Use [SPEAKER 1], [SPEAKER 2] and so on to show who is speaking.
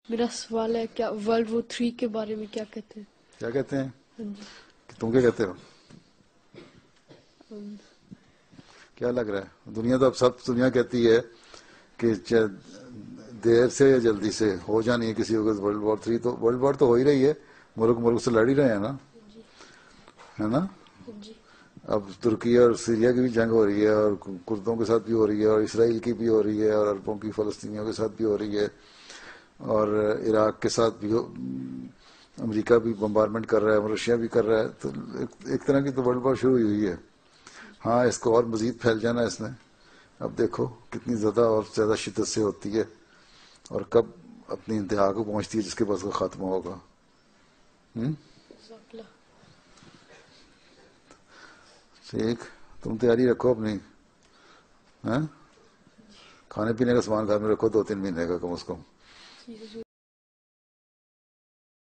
[SPEAKER 1] میرا سوال ہے کیا ورلڈ وار 3 کے بارے میں کیا کہتے ہیں؟
[SPEAKER 2] کیا کہتے ہیں؟
[SPEAKER 1] ہاں جی
[SPEAKER 2] تم کیا کہتے ہو؟
[SPEAKER 1] ہم،
[SPEAKER 2] کیا لگ رہا ہے؟ دنیا تو اب سب دنیا کہتی ہے کہ دیر سے یا جلدی سے ہو جانی ہے کسی وقت ورلڈ وار 3. تو ورلڈ وار تو ہو ہی رہی ہے، ملک ملک سے لڑ ہی رہے ہیں نا،
[SPEAKER 1] جی
[SPEAKER 2] ہے نا.
[SPEAKER 1] جی
[SPEAKER 2] اب ترکی اور سیریا کی بھی جنگ ہو رہی ہے، اور کردوں کے ساتھ بھی ہو رہی ہے، اور اسرائیل کی بھی ہو رہی ہے، اور عربوں کی فلسطینیوں کے ساتھ بھی ہو رہی ہے، اور عراق کے ساتھ بھی امریکہ بھی بمبارمنٹ کر رہا ہے، رشیا بھی کر رہا ہے. تو ایک طرح کی تو ورلڈ وار شروع ہوئی ہے. ہاں اس کو اور مزید پھیل جانا ہے اس نے. اب دیکھو کتنی زیادہ اور زیادہ شدت سے ہوتی ہے، اور کب اپنی انتہا کو پہنچتی ہے جس کے پاس وہ ختم ہوگا.
[SPEAKER 1] جزاک اللہ.
[SPEAKER 2] ٹھیک، تم تیاری رکھو اپنی، ہاں کھانے پینے کا سامان گھر میں رکھو 2-3 مہینے کا کم از کم.
[SPEAKER 1] جی